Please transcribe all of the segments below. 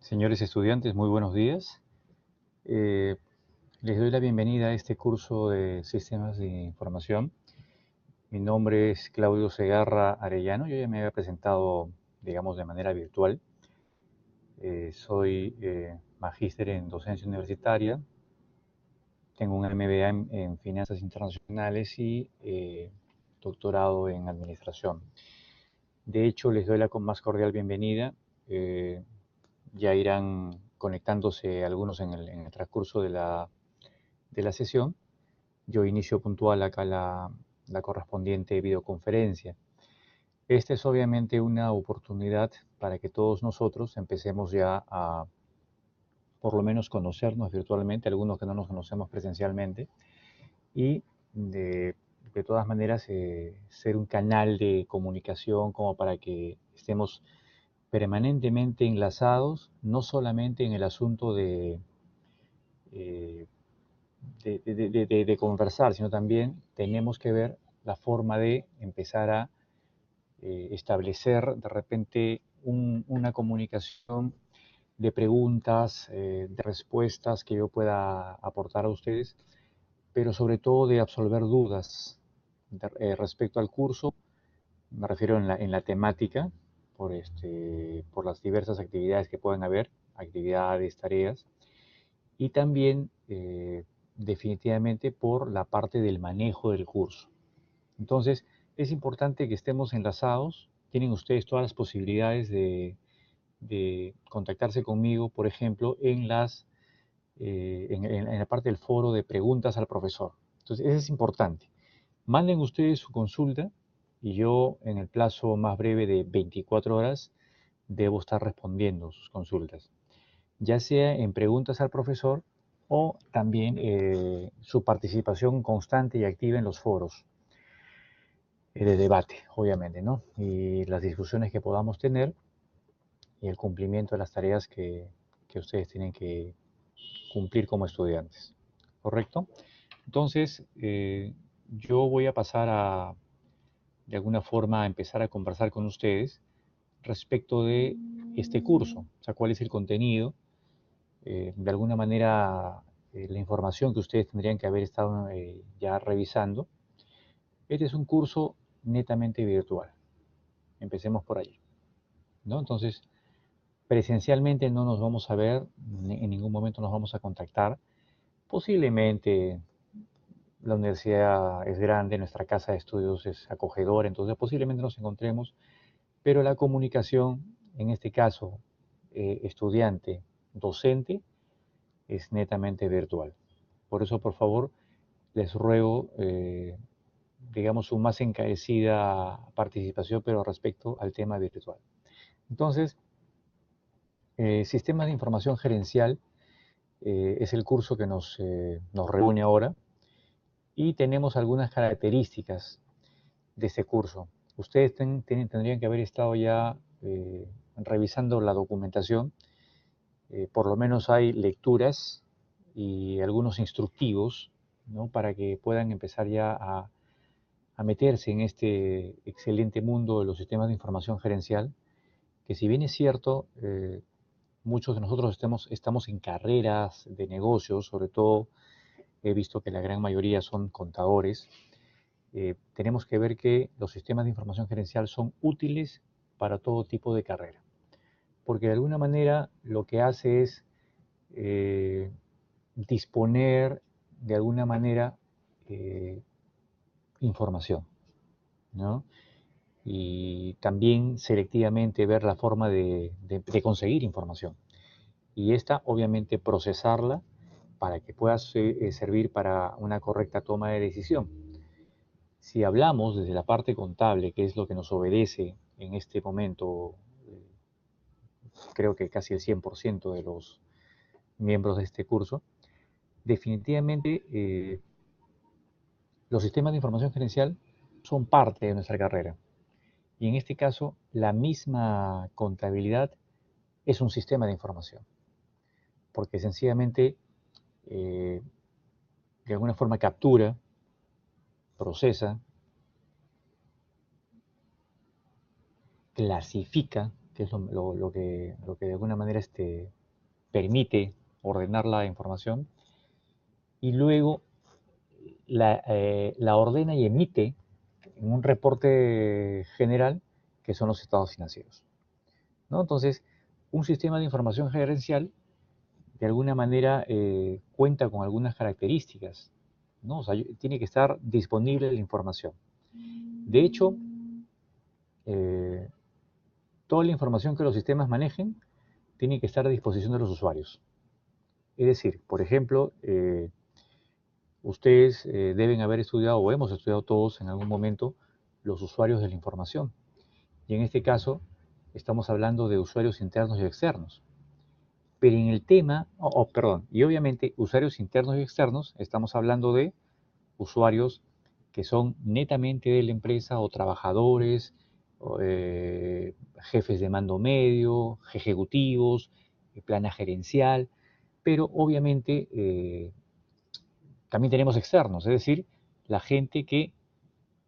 Señores estudiantes, muy buenos días. Eh, Les doy la bienvenida a este curso de Sistemas de Información. Mi nombre es Claudio Segarra Arellano. Yo ya me había presentado, digamos, de manera virtual. Soy magíster en docencia universitaria. Tengo un MBA en Finanzas Internacionales y doctorado en Administración. De hecho, les doy la más cordial bienvenida. Eh, ya irán conectándose algunos en el transcurso de la sesión. Yo inicio puntual acá la correspondiente videoconferencia. Esta es obviamente una oportunidad para que todos nosotros empecemos ya a por lo menos conocernos virtualmente, algunos que no nos conocemos presencialmente, y de todas maneras ser un canal de comunicación como para que estemos permanentemente enlazados, no solamente en el asunto eh, de conversar, sino también tenemos que ver la forma de empezar a establecer de repente una comunicación de preguntas, de respuestas que yo pueda aportar a ustedes, pero sobre todo de absolver dudas respecto al curso. Me refiero en la temática, por las diversas actividades que puedan haber, actividades, tareas, y también definitivamente por la parte del manejo del curso. Entonces, es importante que estemos enlazados. Tienen ustedes todas las posibilidades de contactarse conmigo, por ejemplo, en la parte del foro de preguntas al profesor. Entonces, eso es importante. Manden ustedes su consulta y yo en el plazo más breve de 24 horas debo estar respondiendo sus consultas, ya sea en preguntas al profesor o también su participación constante y activa en los foros de debate, obviamente, ¿no? Y las discusiones que podamos tener y el cumplimiento de las tareas que ustedes tienen que cumplir como estudiantes, ¿correcto? Entonces, yo voy a pasar de alguna forma, a empezar a conversar con ustedes respecto de este curso, o sea, cuál es el contenido, de alguna manera la información que ustedes tendrían que haber estado ya revisando. Este es un curso netamente virtual. Empecemos por allí, ¿no? Entonces, presencialmente no nos vamos a ver, en ningún momento nos vamos a contactar. Posiblemente la universidad es grande, nuestra casa de estudios es acogedora, entonces posiblemente nos encontremos, pero la comunicación, en este caso, estudiante, docente, es netamente virtual. Por eso, por favor, les ruego, digamos, su más encarecida participación, pero respecto al tema virtual. Entonces, Sistemas de Información Gerencial es el curso que nos reúne ahora y tenemos algunas características de este curso. Ustedes tendrían que haber estado ya revisando la documentación. Por lo menos hay lecturas y algunos instructivos, ¿no? Para que puedan empezar ya a meterse en este excelente mundo de los sistemas de información gerencial, que si bien es cierto, muchos de nosotros estamos en carreras de negocios, sobre todo he visto que la gran mayoría son contadores. Tenemos que ver que los sistemas de información gerencial son útiles para todo tipo de carrera, porque de alguna manera lo que hace es eh, disponer de alguna manera eh, información, ¿no? Y también selectivamente ver la forma de conseguir información. Y esta, obviamente, procesarla para que pueda servir para una correcta toma de decisión. Si hablamos desde la parte contable, que es lo que nos obedece en este momento, creo que casi el 100% de los miembros de este curso, definitivamente los sistemas de información gerencial son parte de nuestra carrera. Y en este caso, la misma contabilidad es un sistema de información, porque sencillamente, eh, de alguna forma, captura, procesa, clasifica que es lo que de alguna manera permite ordenar la información, y luego la ordena y emite en un reporte general, que son los estados financieros, ¿no? Entonces, un sistema de información gerencial de alguna manera cuenta con algunas características, ¿no? O sea, tiene que estar disponible la información. De hecho, eh, toda la información que los sistemas manejen tiene que estar a disposición de los usuarios. Es decir, por ejemplo, ustedes deben haber estudiado o hemos estudiado todos en algún momento los usuarios de la información. Y en este caso, estamos hablando de usuarios internos y externos. Pero en el tema, perdón, y obviamente usuarios internos y externos, estamos hablando de usuarios que son netamente de la empresa o trabajadores, jefes de mando medio, ejecutivos, plana gerencial, pero obviamente también tenemos externos, es decir, la gente que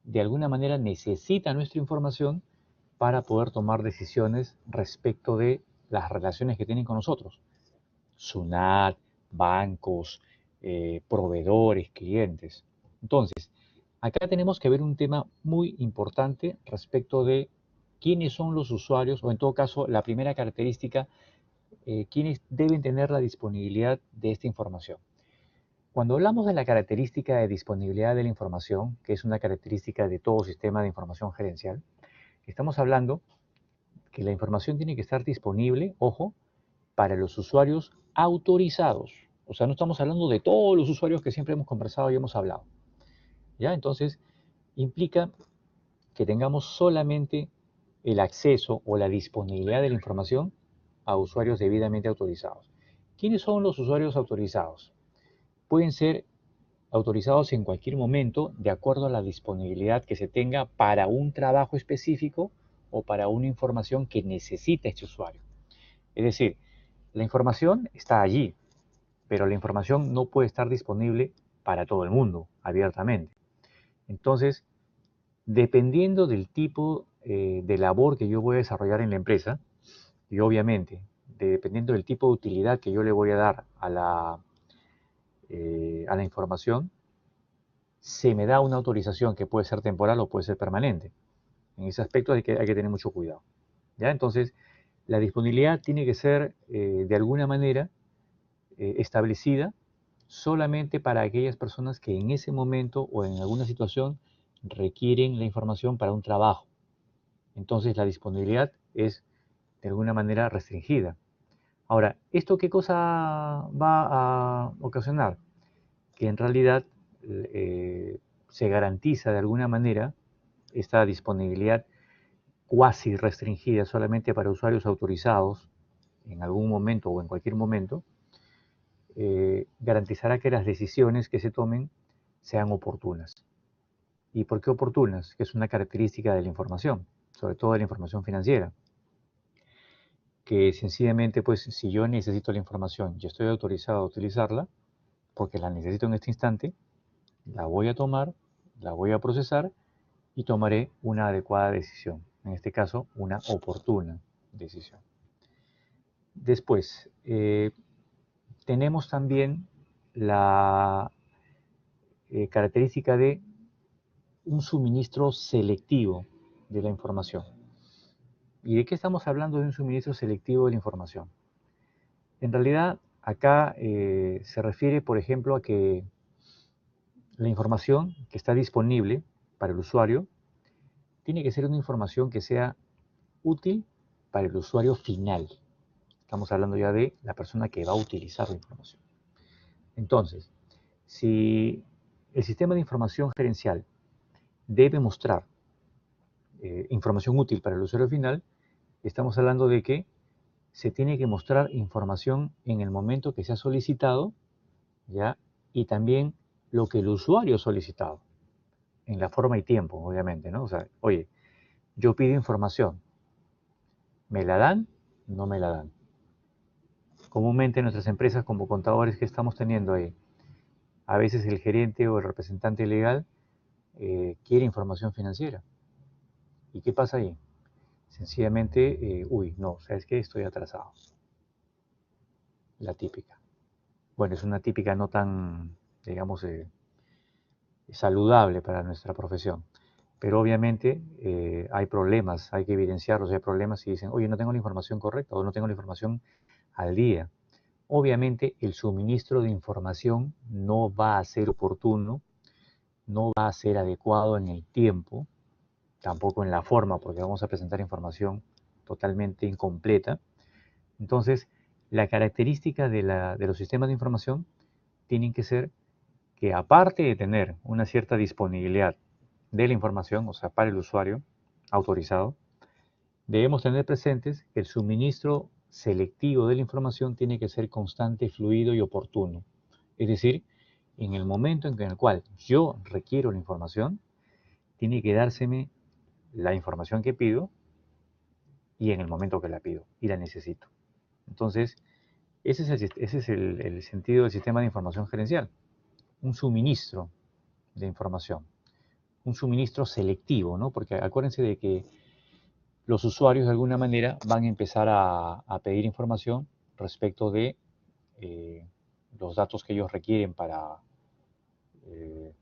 de alguna manera necesita nuestra información para poder tomar decisiones respecto de las relaciones que tienen con nosotros. SUNAT, bancos, proveedores, clientes. Entonces, acá tenemos que ver un tema muy importante respecto de quiénes son los usuarios, o en todo caso, la primera característica, quiénes deben tener la disponibilidad de esta información. Cuando hablamos de la característica de disponibilidad de la información, que es una característica de todo sistema de información gerencial, estamos hablando que la información tiene que estar disponible, ojo, para los usuarios autorizados. O sea, no estamos hablando de todos los usuarios que siempre hemos conversado y hemos hablado. ¿Ya? Entonces, implica que tengamos solamente el acceso o la disponibilidad de la información a usuarios debidamente autorizados. ¿Quiénes son los usuarios autorizados? Pueden ser autorizados en cualquier momento de acuerdo a la disponibilidad que se tenga para un trabajo específico o para una información que necesita este usuario. Es decir, la información está allí, pero la información no puede estar disponible para todo el mundo abiertamente. Entonces, dependiendo del tipo de labor que yo voy a desarrollar en la empresa, y obviamente, dependiendo del tipo de utilidad que yo le voy a dar a la información, se me da una autorización que puede ser temporal o puede ser permanente. En ese aspecto hay que tener mucho cuidado. ¿Ya? Entonces, la disponibilidad tiene que ser de alguna manera establecida solamente para aquellas personas que en ese momento o en alguna situación requieren la información para un trabajo. Entonces la disponibilidad es de alguna manera restringida. Ahora, ¿esto qué cosa va a ocasionar? Que en realidad se garantiza de alguna manera esta disponibilidad cuasi restringida solamente para usuarios autorizados en algún momento o en cualquier momento, garantizará que las decisiones que se tomen sean oportunas. ¿Y por qué oportunas? Que es una característica de la información, sobre todo de la información financiera, que sencillamente, pues, si yo necesito la información y estoy autorizado a utilizarla, porque la necesito en este instante, la voy a tomar, la voy a procesar y tomaré una adecuada decisión, en este caso, una oportuna decisión. Después, tenemos también la característica de un suministro selectivo de la información. ¿Y de qué estamos hablando de un suministro selectivo de la información? En realidad, acá se refiere, por ejemplo, a que la información que está disponible para el usuario tiene que ser una información que sea útil para el usuario final. Estamos hablando ya de la persona que va a utilizar la información. Entonces, si el sistema de información gerencial debe mostrar información útil para el usuario final, estamos hablando de que se tiene que mostrar información en el momento que se ha solicitado, ¿ya? Y también lo que el usuario ha solicitado, en la forma y tiempo, obviamente, ¿no? O sea, oye, yo pido información, ¿me la dan? No me la dan. Comúnmente en nuestras empresas como contadores que estamos teniendo ahí, a veces el gerente o el representante legal quiere información financiera. ¿Y qué pasa ahí? Sencillamente, uy, no, ¿sabes qué? Estoy atrasado. La típica. Bueno, es una típica no tan, digamos, saludable para nuestra profesión. Pero obviamente hay problemas, hay que evidenciarlos, hay problemas y dicen, oye, no tengo la información correcta o no tengo la información al día. Obviamente el suministro de información no va a ser oportuno, no va a ser adecuado en el tiempo, tampoco en la forma, porque vamos a presentar información totalmente incompleta. Entonces, la característica de los sistemas de información tienen que ser que aparte de tener una cierta disponibilidad de la información, o sea, para el usuario autorizado, debemos tener presentes que el suministro selectivo de la información tiene que ser constante, fluido y oportuno. Es decir, en el momento en el cual yo requiero la información, tiene que dárseme la información que pido y en el momento que la pido y la necesito. Entonces, ese es el sentido del sistema de información gerencial, un suministro de información, un suministro selectivo, ¿no? Porque acuérdense de que los usuarios de alguna manera van a empezar a pedir información respecto de eh, los datos que ellos requieren para eh,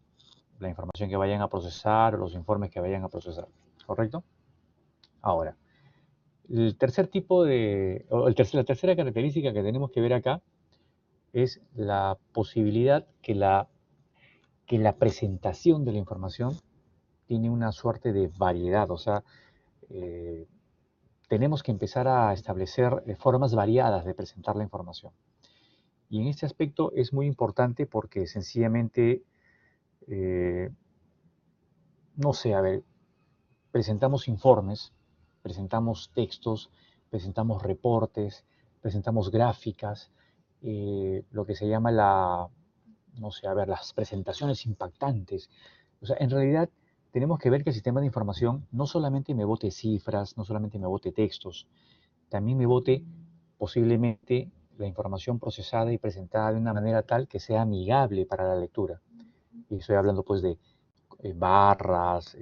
la información que vayan a procesar o los informes que vayan a procesar, ¿correcto? Ahora, el tercer tipo de, o la tercera característica que tenemos que ver acá es la posibilidad que la presentación de la información tiene una suerte de variedad, o sea, eh, tenemos que empezar a establecer formas variadas de presentar la información. Y en este aspecto es muy importante porque sencillamente, eh, no sé, a ver, presentamos informes, presentamos textos, presentamos reportes, presentamos gráficas, lo que se llama no sé, a ver, las presentaciones impactantes. O sea, en realidad tenemos que ver que el sistema de información no solamente me bote cifras, no solamente me bote textos, también me bote posiblemente la información procesada y presentada de una manera tal que sea amigable para la lectura. Y estoy hablando pues de barras,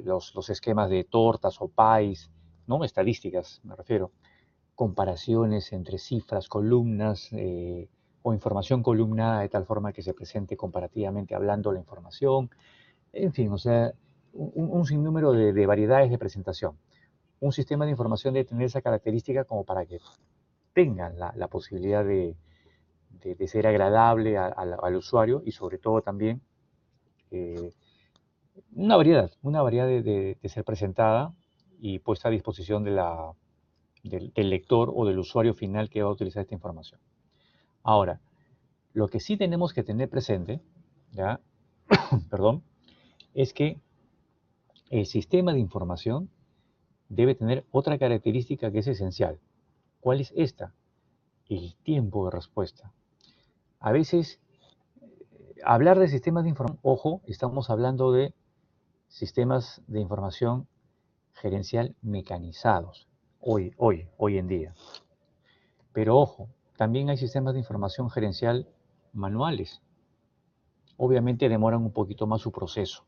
los esquemas de tortas o pies, ¿no? Estadísticas, me refiero, comparaciones entre cifras, columnas o información columnada de tal forma que se presente comparativamente hablando la información, en fin, o sea, un sinnúmero de variedades de presentación. Un sistema de información debe tener esa característica como para que tengan la posibilidad de ser agradable al usuario y sobre todo también eh, una variedad de ser presentada y puesta a disposición del lector o del usuario final que va a utilizar esta información. Ahora, lo que sí tenemos que tener presente, ¿ya? Perdón, es que el sistema de información debe tener otra característica que es esencial. ¿Cuál es esta? El tiempo de respuesta. A veces, hablar de sistemas de información, ojo, estamos hablando de sistemas de información gerencial mecanizados, hoy en día. Pero ojo, también hay sistemas de información gerencial manuales. Obviamente demoran un poquito más su proceso,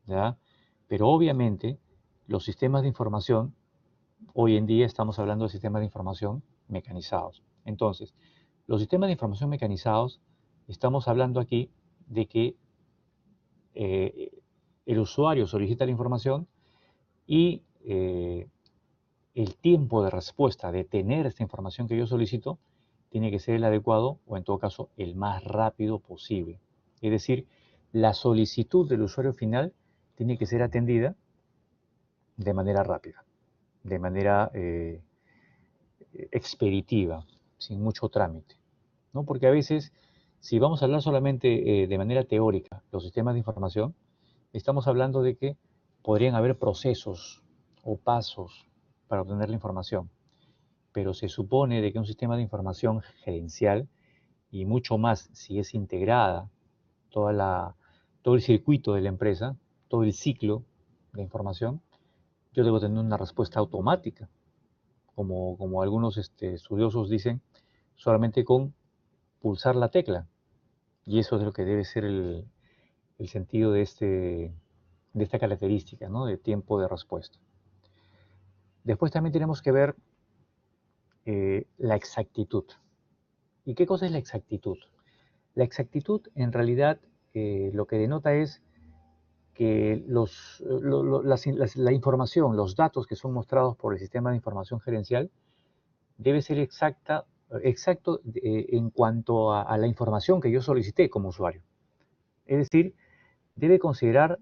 ¿ya? Pero obviamente los sistemas de información, hoy en día estamos hablando de sistemas de información mecanizados. Entonces, los sistemas de información mecanizados, estamos hablando aquí de que eh, el usuario solicita la información y el tiempo de respuesta de tener esta información que yo solicito tiene que ser el adecuado o en todo caso el más rápido posible. Es decir, la solicitud del usuario final tiene que ser atendida de manera rápida, de manera expeditiva, sin mucho trámite, ¿no? Porque a veces, si vamos a hablar solamente de manera teórica, los sistemas de información, estamos hablando de que podrían haber procesos o pasos para obtener la información, pero se supone de que un sistema de información gerencial, y mucho más si es integrada todo el circuito de la empresa, todo el ciclo de información, yo debo tener una respuesta automática, como algunos estudiosos dicen, solamente con pulsar la tecla. Y eso es lo que debe ser el sentido de esta característica, ¿no? De tiempo de respuesta. Después también tenemos que ver la exactitud. ¿Y qué cosa es la exactitud? La exactitud en realidad lo que denota es que la información, los datos que son mostrados por el sistema de información gerencial debe ser exacto en cuanto a la información que yo solicité como usuario. Es decir, debe considerar,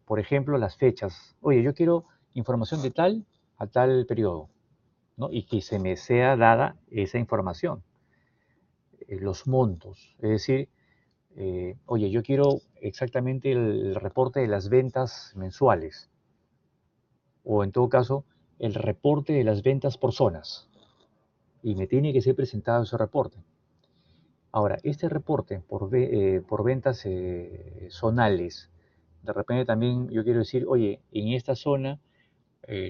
por ejemplo, las fechas. Oye, yo quiero información de tal a tal periodo, ¿no? Y que se me sea dada esa información. Los montos, es decir, oye, yo quiero exactamente el reporte de las ventas mensuales, o en todo caso, el reporte de las ventas por zonas, y me tiene que ser presentado ese reporte. Ahora, este reporte por ventas zonales, de repente también yo quiero decir, oye, en esta zona,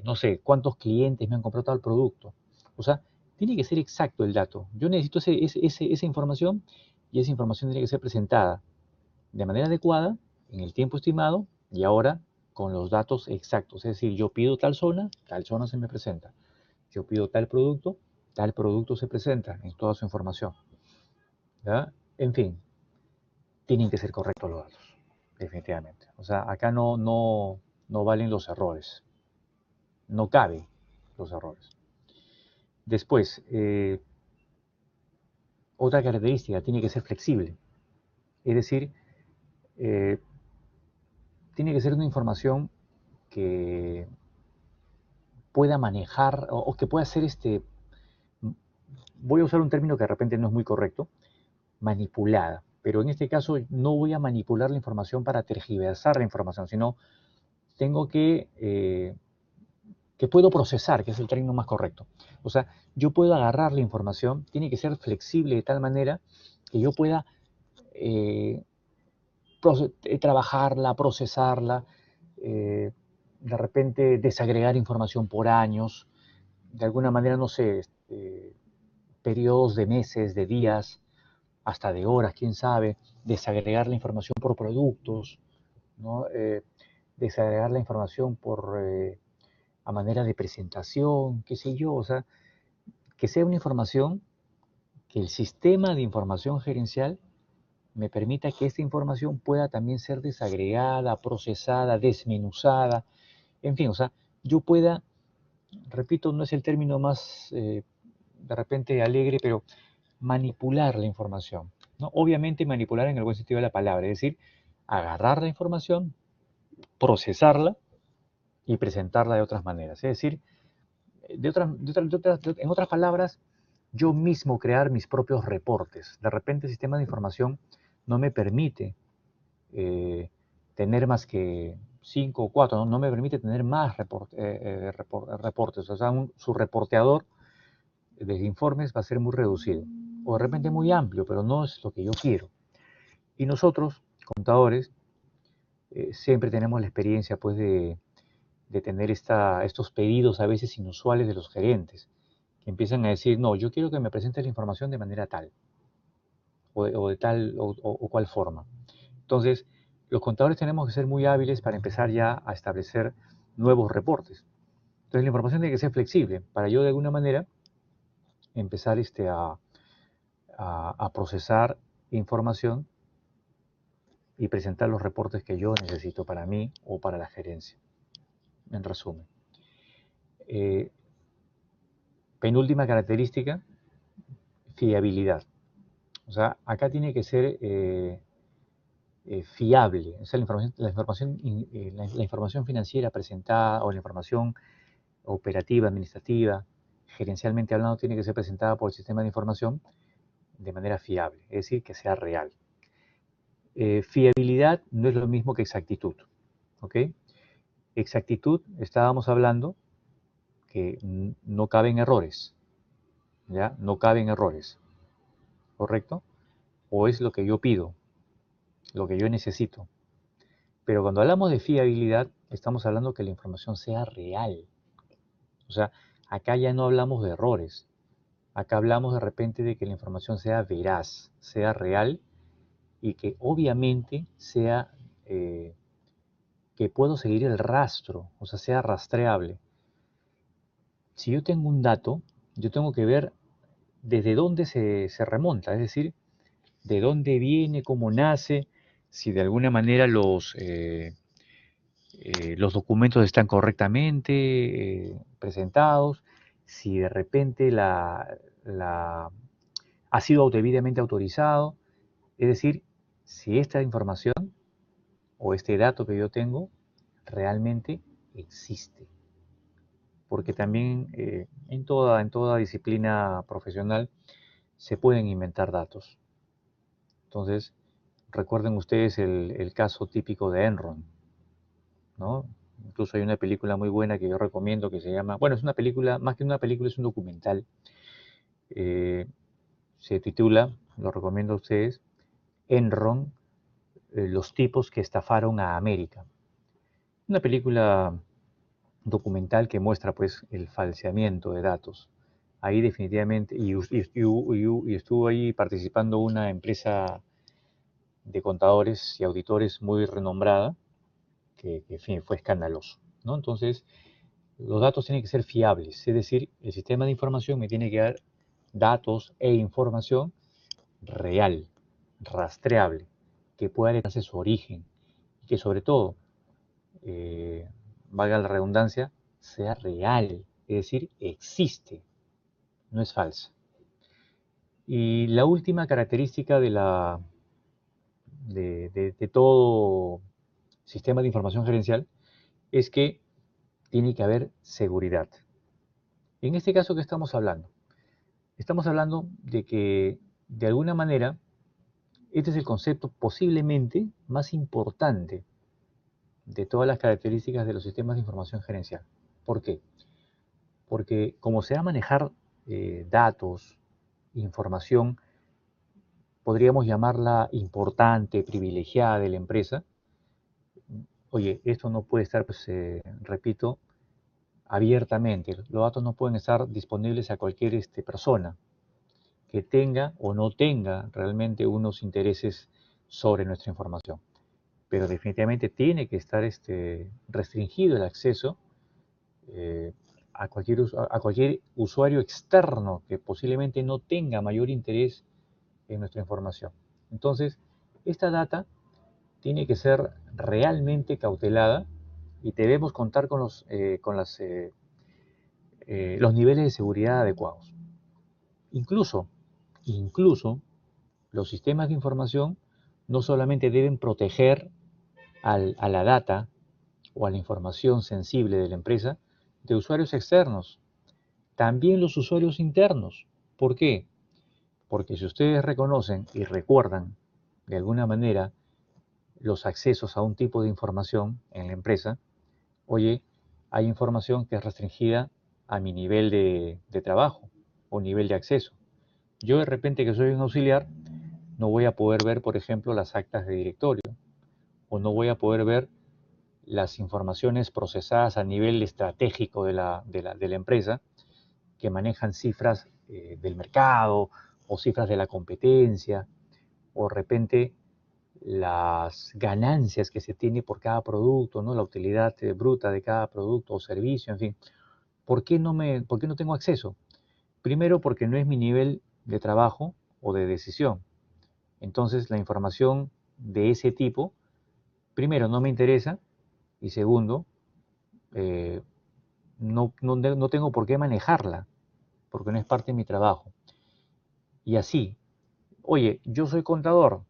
no sé, cuántos clientes me han comprado tal producto. O sea, tiene que ser exacto el dato. Yo necesito esa información y esa información tiene que ser presentada de manera adecuada, en el tiempo estimado y ahora con los datos exactos. Es decir, yo pido tal zona se me presenta. Yo pido tal producto se presenta en toda su información. ¿Ya? En fin, tienen que ser correctos los datos, definitivamente. O sea, acá no valen los errores, no caben los errores. Después, otra característica, tiene que ser flexible. Es decir, eh, tiene que ser una información que pueda manejar o que pueda ser voy a usar un término que de repente no es muy correcto, manipulada. Pero en este caso no voy a manipular la información para tergiversar la información, sino tengo que puedo procesar, que es el término más correcto. O sea, yo puedo agarrar la información, tiene que ser flexible de tal manera que yo pueda eh, trabajarla, procesarla, eh, de repente desagregar información por años, de alguna manera, no sé, periodos de meses, de días, hasta de horas, quién sabe, desagregar la información por productos, ¿no? Desagregar la información a manera de presentación, qué sé yo, o sea, que sea una información que el sistema de información gerencial me permita que esta información pueda también ser desagregada, procesada, desmenuzada, en fin, o sea, yo pueda, repito, no es el término más de repente alegre, pero manipular la información, ¿no? Obviamente manipular en el buen sentido de la palabra, es decir, agarrar la información, procesarla y presentarla de otras maneras. Es decir, en otras palabras, yo mismo crear mis propios reportes. De repente el sistema de información no me permite tener más que 5 o 4, no me permite tener más reportes. O sea, su reporteador de informes va a ser muy reducido. O de repente muy amplio, pero no es lo que yo quiero. Y nosotros, contadores, siempre tenemos la experiencia pues, de tener estos pedidos a veces inusuales de los gerentes, que empiezan a decir, no, yo quiero que me presentes la información de manera tal, o de tal o cual forma. Entonces, los contadores tenemos que ser muy hábiles para empezar ya a establecer nuevos reportes. Entonces, la información tiene que ser flexible para yo de alguna manera empezar a procesar información y presentar los reportes que yo necesito para mí o para la gerencia, en resumen. Penúltima característica, fiabilidad. O sea, acá tiene que ser fiable. O sea, la información financiera presentada o la información operativa, administrativa, gerencialmente hablando, tiene que ser presentada por el sistema de información de manera fiable, es decir, que sea real. Fiabilidad no es lo mismo que exactitud. ¿Ok? Exactitud, estábamos hablando que no caben errores. ¿Ya? No caben errores. ¿Correcto? O es lo que yo pido, lo que yo necesito. Pero cuando hablamos de fiabilidad, estamos hablando que la información sea real. O sea, acá ya no hablamos de errores. Acá hablamos de repente de que la información sea veraz, sea real y que obviamente sea que puedo seguir el rastro, o sea, sea rastreable. Si yo tengo un dato, yo tengo que ver desde dónde se remonta, es decir, de dónde viene, cómo nace, si de alguna manera los documentos están correctamente presentados, si de repente ha sido debidamente autorizado, es decir, si esta información o este dato que yo tengo realmente existe. Porque también en toda disciplina profesional se pueden inventar datos. Entonces, recuerden ustedes el caso típico de Enron, ¿no? Incluso hay una película muy buena que yo recomiendo que se llama, bueno, es una película, más que una película, es un documental. eh, Se titula, lo recomiendo a ustedes, Enron, los tipos que estafaron a América. Una película documental que muestra pues el falseamiento de datos. Ahí definitivamente, y estuvo ahí participando una empresa de contadores y auditores muy renombrada, que en fin, fue escandaloso, ¿no? Entonces, los datos tienen que ser fiables, es decir, el sistema de información me tiene que dar datos e información real, rastreable, que pueda determinarse su origen, y que sobre todo, eh, valga la redundancia, sea real, es decir, existe, no es falsa. Y la última característica de todo sistema de información gerencial es que tiene que haber seguridad. En este caso, ¿qué estamos hablando? Estamos hablando de que, de alguna manera, este es el concepto posiblemente más importante de todas las características de los sistemas de información gerencial. ¿Por qué? Porque como se va a manejar datos, información, podríamos llamarla importante, privilegiada de la empresa. Oye, esto no puede estar, pues, repito, abiertamente. Los datos no pueden estar disponibles a cualquier persona que tenga o no tenga realmente unos intereses sobre nuestra información. Pero definitivamente tiene que estar restringido el acceso eh, a cualquier usuario externo que posiblemente no tenga mayor interés en nuestra información. Entonces, esta data tiene que ser realmente cautelada y debemos contar con los niveles de seguridad adecuados. Incluso, incluso los sistemas de información no solamente deben proteger a la data o a la información sensible de la empresa de usuarios externos, también los usuarios internos. ¿Por qué? Porque si ustedes reconocen y recuerdan de alguna manera los accesos a un tipo de información en la empresa, oye, hay información que es restringida a mi nivel de trabajo o nivel de acceso. Yo de repente que soy un auxiliar, no voy a poder ver, por ejemplo, las actas de directorio o no voy a poder ver las informaciones procesadas a nivel estratégico de la empresa que manejan cifras del mercado o cifras de la competencia o de repente las ganancias que se tiene por cada producto, ¿no? La utilidad bruta de cada producto o servicio, en fin. ¿Por qué no tengo acceso? Primero, porque no es mi nivel de trabajo o de decisión. Entonces, la información de ese tipo, primero, no me interesa y segundo, eh, no tengo por qué manejarla, porque no es parte de mi trabajo. Y así, oye, yo soy contador,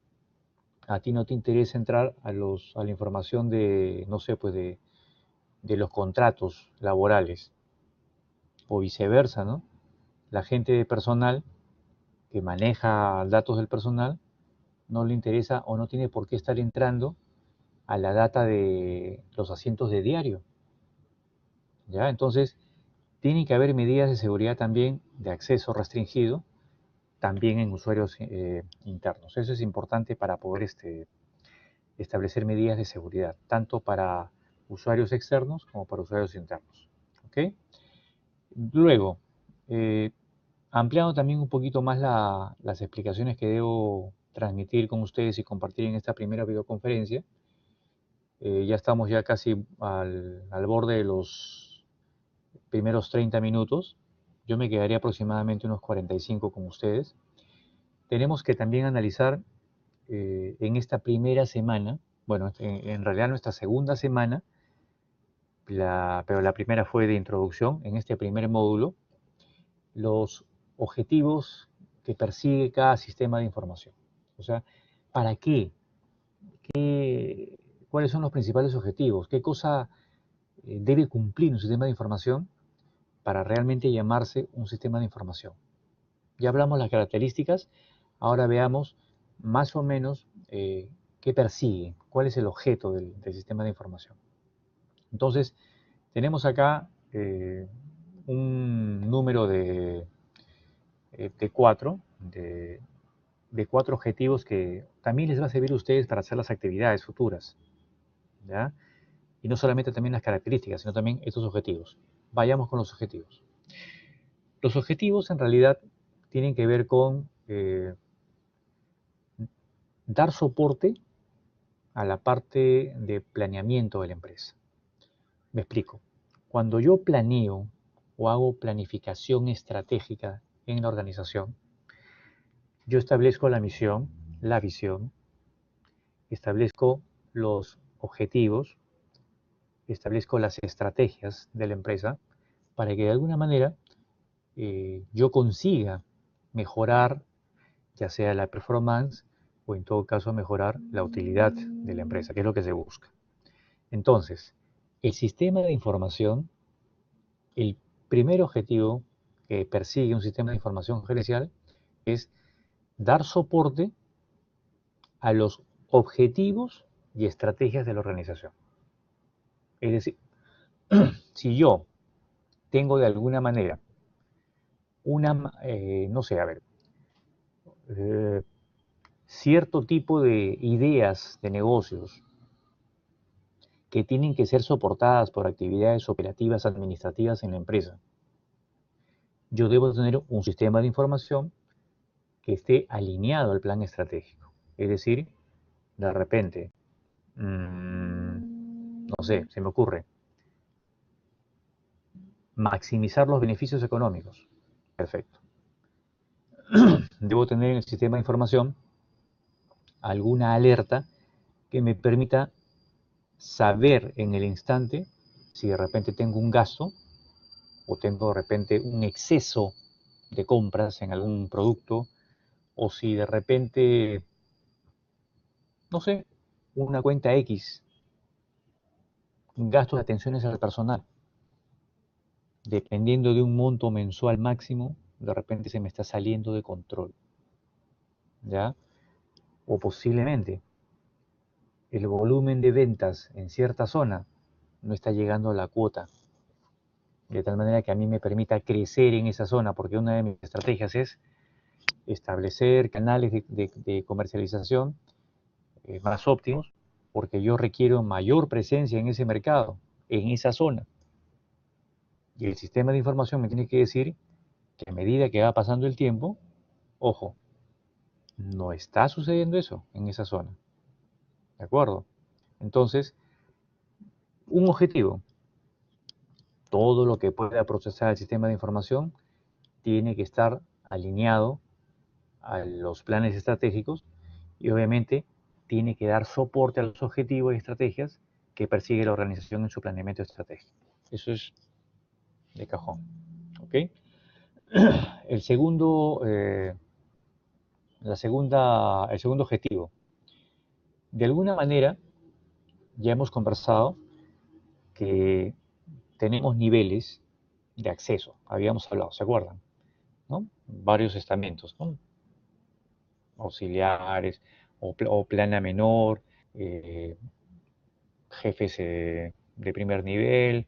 a ti no te interesa entrar a la información de, no sé, pues de los contratos laborales o viceversa, ¿no? La gente de personal que maneja datos del personal no le interesa o no tiene por qué estar entrando a la data de los asientos de diario, ¿ya? Entonces, tiene que haber medidas de seguridad también de acceso restringido, también en usuarios internos. Eso es importante para poder establecer medidas de seguridad, tanto para usuarios externos como para usuarios internos. ¿Ok? Luego, eh, ampliando también un poquito más las explicaciones que debo transmitir con ustedes y compartir en esta primera videoconferencia, ya estamos ya casi al borde de los primeros 30 minutos. Yo me quedaría aproximadamente unos 45 con ustedes. Tenemos que también analizar en esta primera semana, bueno, en realidad nuestra segunda semana, pero la primera fue de introducción, en este primer módulo, los objetivos que persigue cada sistema de información. O sea, ¿para qué? ¿Cuáles son los principales objetivos? ¿Qué cosa debe cumplir un sistema de información para realmente llamarse un sistema de información? Ya hablamos las características, ahora veamos más o menos qué persigue, cuál es el objeto del sistema de información. Entonces, tenemos acá un número de cuatro objetivos que también les va a servir a ustedes para hacer las actividades futuras, ¿ya? Y no solamente también las características, sino también estos objetivos. Vayamos con los objetivos. Los objetivos en realidad tienen que ver con dar soporte a la parte de planeamiento de la empresa. Me explico. Cuando yo planeo o hago planificación estratégica en la organización, yo establezco la misión, la visión, establezco los objetivos, establezco las estrategias de la empresa para que de alguna manera yo consiga mejorar ya sea la performance o en todo caso mejorar la utilidad de la empresa, que es lo que se busca. Entonces, el sistema de información, el primer objetivo que persigue un sistema de información gerencial es dar soporte a los objetivos y estrategias de la organización. Es decir, si yo tengo de alguna manera no sé, a ver, eh, cierto tipo de ideas de negocios que tienen que ser soportadas por actividades operativas administrativas en la empresa, yo debo tener un sistema de información que esté alineado al plan estratégico. Es decir, de repente, no sé, se me ocurre, maximizar los beneficios económicos. Perfecto. Debo tener en el sistema de información alguna alerta que me permita saber en el instante si de repente tengo un gasto o tengo de repente un exceso de compras en algún producto, o si de repente, no sé, una cuenta X, gastos de atenciones al personal, dependiendo de un monto mensual máximo, de repente se me está saliendo de control, ¿ya? O posiblemente el volumen de ventas en cierta zona no está llegando a la cuota, de tal manera que a mí me permita crecer en esa zona, porque una de mis estrategias es establecer canales de comercialización más óptimos, porque yo requiero mayor presencia en ese mercado, en esa zona. Y el sistema de información me tiene que decir que a medida que va pasando el tiempo, ojo, no está sucediendo eso en esa zona. ¿De acuerdo? Entonces, un objetivo, todo lo que pueda procesar el sistema de información tiene que estar alineado a los planes estratégicos y obviamente tiene que dar soporte a los objetivos y estrategias que persigue la organización en su planeamiento estratégico. Eso es de cajón. ¿Ok? El segundo, el segundo objetivo. De alguna manera, ya hemos conversado que tenemos niveles de acceso. Habíamos hablado, ¿se acuerdan? ¿No? Varios estamentos, ¿no? Auxiliares o plana menor, eh, jefes de primer nivel,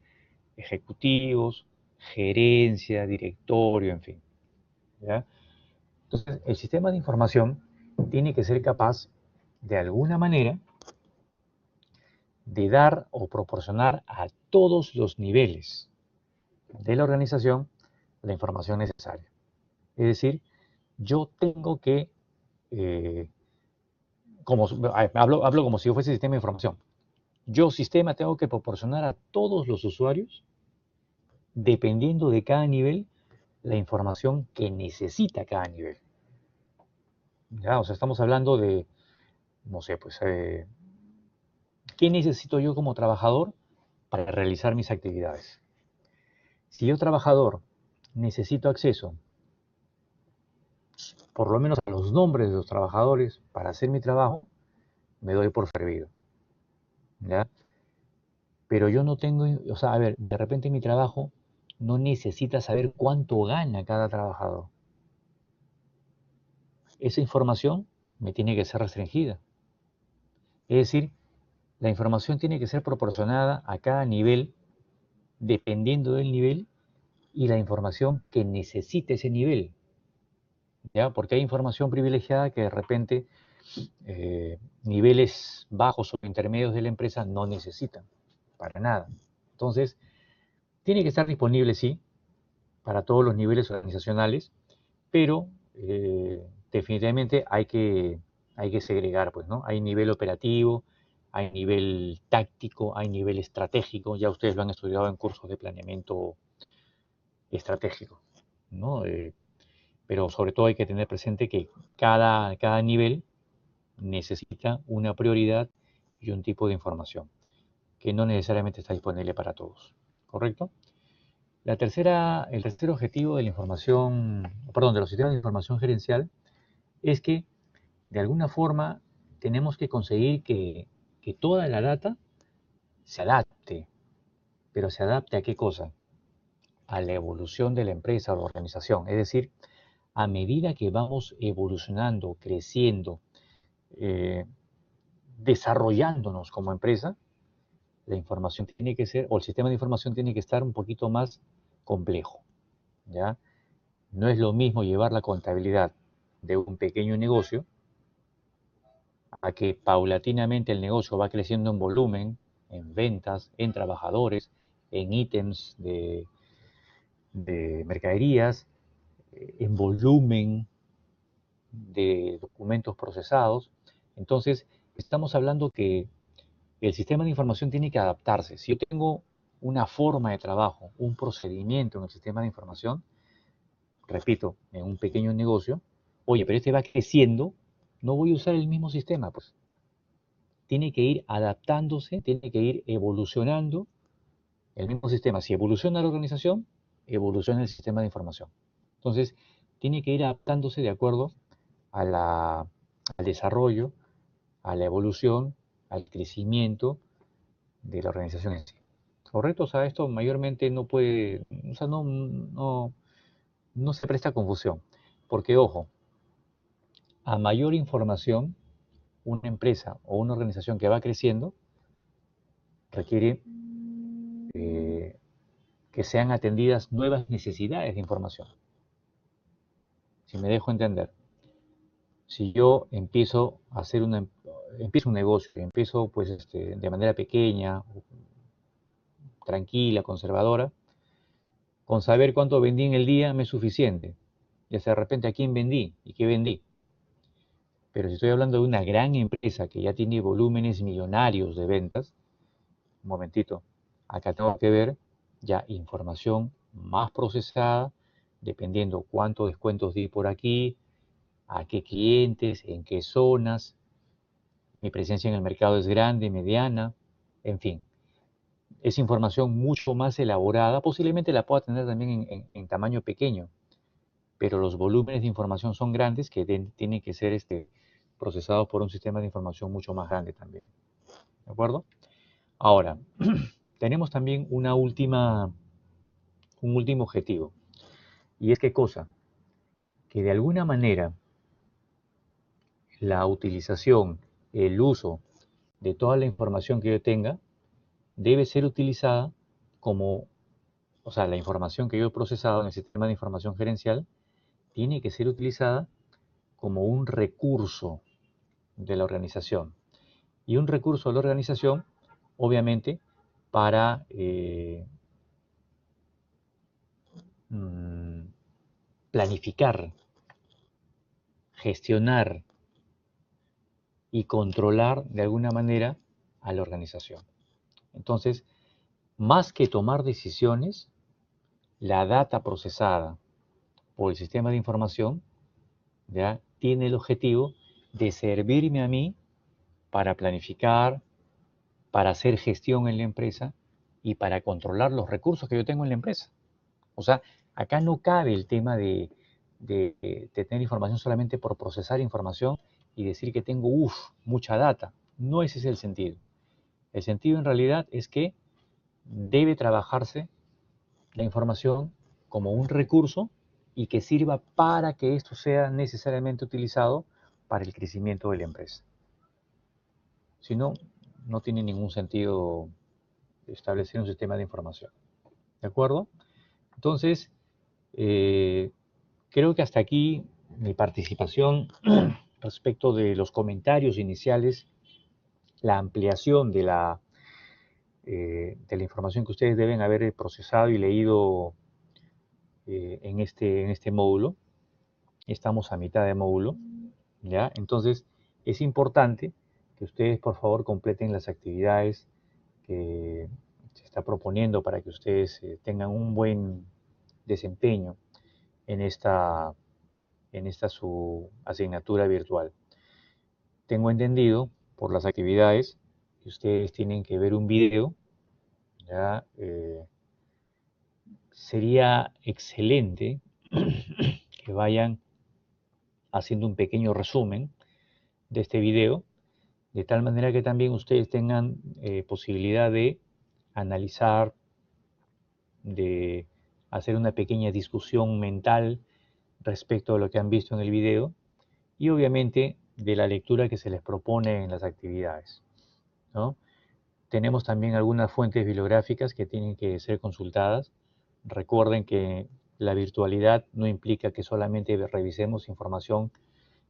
ejecutivos, gerencia, directorio, en fin. ¿Ya? Entonces, el sistema de información tiene que ser capaz, de alguna manera, de dar o proporcionar a todos los niveles de la organización la información necesaria. Es decir, yo tengo que, hablo como si yo fuese sistema de información. Yo, sistema, tengo que proporcionar a todos los usuarios dependiendo de cada nivel, la información que necesita cada nivel. ¿Ya? O sea, estamos hablando de, no sé, pues, ¿qué necesito yo como trabajador para realizar mis actividades? Si yo, trabajador, necesito acceso, por lo menos a los nombres de los trabajadores para hacer mi trabajo, me doy por servido. ¿Ya? Pero yo no tengo, o sea, a ver, de repente mi trabajo no necesita saber cuánto gana cada trabajador. Esa información me tiene que ser restringida. Es decir, la información tiene que ser proporcionada a cada nivel, dependiendo del nivel y la información que necesite ese nivel. ¿Ya? Porque hay información privilegiada que de repente niveles bajos o intermedios de la empresa no necesitan, para nada. Entonces, tiene que estar disponible, sí, para todos los niveles organizacionales, pero definitivamente hay que segregar, pues, ¿no? Hay nivel operativo, hay nivel táctico, hay nivel estratégico, ya ustedes lo han estudiado en cursos de planeamiento estratégico, ¿no? Pero sobre todo hay que tener presente que cada nivel necesita una prioridad y un tipo de información que no necesariamente está disponible para todos, ¿correcto? El tercer objetivo de la información, perdón, de los sistemas de información gerencial es que de alguna forma tenemos que conseguir que toda la data se adapte, pero se adapte a qué cosa? A la evolución de la empresa o la organización. Es decir, a medida que vamos evolucionando, creciendo, eh, desarrollándonos como empresa, la información tiene que ser, o el sistema de información tiene que estar un poquito más complejo, ¿ya? No es lo mismo llevar la contabilidad de un pequeño negocio a que paulatinamente el negocio va creciendo en volumen, en ventas, en trabajadores, en ítems de mercaderías, en volumen de documentos procesados. Entonces, estamos hablando que el sistema de información tiene que adaptarse. Si yo tengo una forma de trabajo, un procedimiento en el sistema de información, repito, en un pequeño negocio, oye, pero este va creciendo, no voy a usar el mismo sistema, pues tiene que ir adaptándose, tiene que ir evolucionando el mismo sistema. Si evoluciona la organización, evoluciona el sistema de información. Entonces, tiene que ir adaptándose de acuerdo al desarrollo, a la evolución, al crecimiento de la organización en sí. ¿Correcto? O sea, esto mayormente no puede, o sea, no se presta confusión. Porque, ojo, a mayor información, una empresa o una organización que va creciendo requiere que sean atendidas nuevas necesidades de información. Si me dejo entender, si yo empiezo un negocio, empiezo pues de manera pequeña, tranquila, conservadora, con saber cuánto vendí en el día me es suficiente. Ya sea de repente a quién vendí y qué vendí. Pero si estoy hablando de una gran empresa que ya tiene volúmenes millonarios de ventas, un momentito, acá tengo que ver ya información más procesada, dependiendo cuántos descuentos di por aquí, a qué clientes, en qué zonas, mi presencia en el mercado es grande, mediana, en fin. Es información mucho más elaborada, posiblemente la pueda tener también en tamaño pequeño, pero los volúmenes de información son grandes que tienen que ser procesados por un sistema de información mucho más grande también. ¿De acuerdo? Ahora, tenemos también un último objetivo. ¿Y es qué cosa? Que de alguna manera la utilización, el uso de toda la información que yo tenga debe ser utilizada como, o sea, la información que yo he procesado en el sistema de información gerencial tiene que ser utilizada como un recurso de la organización. Y un recurso de la organización, obviamente, para planificar, gestionar y controlar de alguna manera a la organización. Entonces, más que tomar decisiones, la data procesada por el sistema de información, ¿ya?, tiene el objetivo de servirme a mí para planificar, para hacer gestión en la empresa y para controlar los recursos que yo tengo en la empresa. O sea, acá no cabe el tema de tener información solamente por procesar información y decir que tengo, mucha data. No ese es el sentido. El sentido en realidad es que debe trabajarse la información como un recurso y que sirva para que esto sea necesariamente utilizado para el crecimiento de la empresa. Si no, no tiene ningún sentido establecer un sistema de información. ¿De acuerdo? Entonces, creo que hasta aquí mi participación respecto de los comentarios iniciales, la ampliación de la información que ustedes deben haber procesado y leído en este módulo. Estamos a mitad de módulo, ¿ya? Entonces, es importante que ustedes, por favor, completen las actividades que se está proponiendo para que ustedes tengan un buen desempeño en esta su asignatura virtual. Tengo entendido por las actividades que ustedes tienen que ver un video, ¿ya? Sería excelente que vayan haciendo un pequeño resumen de este video, de tal manera que también ustedes tengan posibilidad de analizar, de hacer una pequeña discusión mental respecto a lo que han visto en el video y obviamente de la lectura que se les propone en las actividades, ¿no? Tenemos también algunas fuentes bibliográficas que tienen que ser consultadas. Recuerden que la virtualidad no implica que solamente revisemos información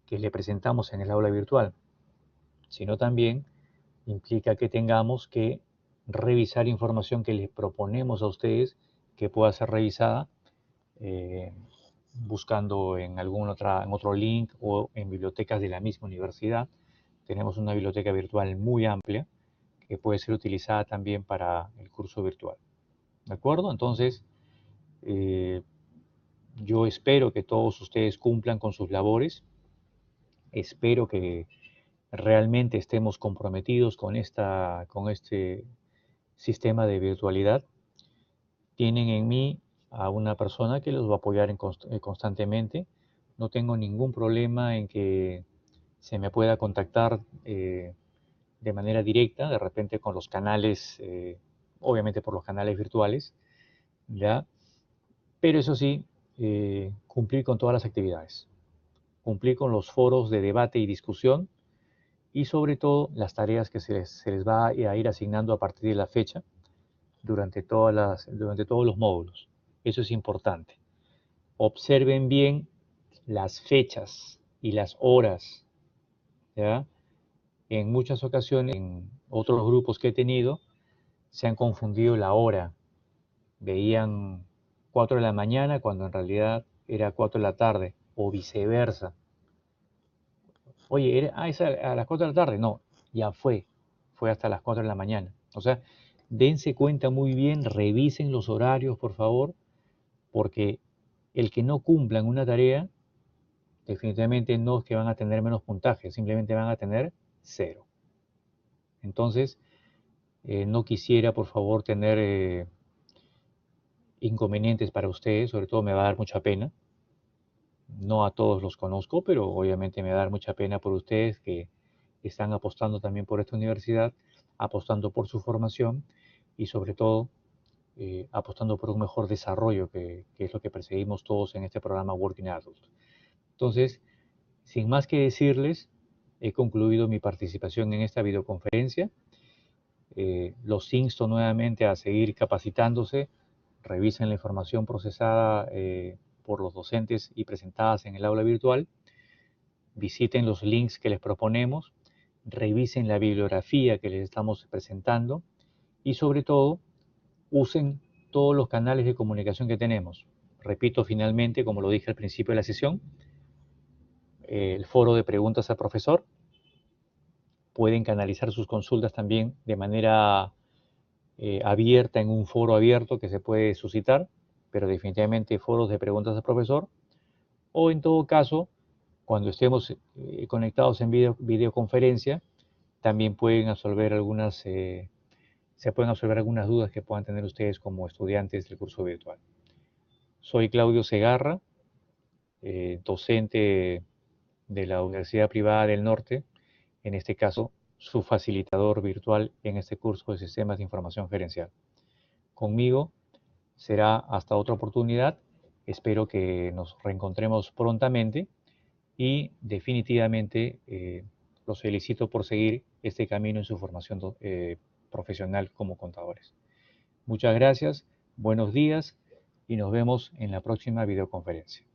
que le presentamos en el aula virtual, sino también implica que tengamos que revisar información que les proponemos a ustedes que pueda ser revisada eh, buscando en en otro link o en bibliotecas de la misma universidad. Tenemos una biblioteca virtual muy amplia que puede ser utilizada también para el curso virtual. ¿De acuerdo? Entonces, yo espero que todos ustedes cumplan con sus labores. Espero que realmente estemos comprometidos con este sistema de virtualidad. Tienen en mí a una persona que los va a apoyar constantemente. No tengo ningún problema en que se me pueda contactar de manera directa, de repente con los canales, obviamente por los canales virtuales, ¿ya? Pero eso sí, cumplir con todas las actividades, cumplir con los foros de debate y discusión y sobre todo las tareas que se les va a ir asignando a partir de la fecha durante durante todos los módulos. Eso es importante. Observen bien las fechas y las horas, ¿ya? En muchas ocasiones, en otros grupos que he tenido, se han confundido la hora. Veían 4 de la mañana cuando en realidad era 4 de la tarde, o viceversa. Oye, es a las 4 de la tarde. No, ya fue hasta las 4 de la mañana. O sea, dense cuenta muy bien, revisen los horarios, por favor, porque el que no cumplan una tarea, definitivamente no es que van a tener menos puntaje, simplemente van a tener 0. Entonces, no quisiera, por favor, tener inconvenientes para ustedes, sobre todo me va a dar mucha pena. No a todos los conozco, pero obviamente me va a dar mucha pena por ustedes que están apostando también por esta universidad, apostando por su formación y sobre todo apostando por un mejor desarrollo, que es lo que perseguimos todos en este programa Working Adult. Entonces, sin más que decirles, he concluido mi participación en esta videoconferencia. Los insto nuevamente a seguir capacitándose, revisen la información procesada por los docentes y presentadas en el aula virtual, visiten los links que les proponemos, revisen la bibliografía que les estamos presentando y sobre todo usen todos los canales de comunicación que tenemos. Repito finalmente, como lo dije al principio de la sesión, el foro de preguntas al profesor. Pueden canalizar sus consultas también de manera abierta en un foro abierto que se puede suscitar. pero definitivamente foros de preguntas al profesor, o en todo caso, cuando estemos conectados en videoconferencia, también pueden absolver se pueden absolver algunas dudas que puedan tener ustedes como estudiantes del curso virtual. Soy Claudio Segarra, docente de la Universidad Privada del Norte, en este caso, su facilitador virtual en este curso de Sistemas de Información Gerencial. Conmigo será hasta otra oportunidad. Espero que nos reencontremos prontamente y definitivamente los felicito por seguir este camino en su formación profesional como contadores. Muchas gracias, buenos días y nos vemos en la próxima videoconferencia.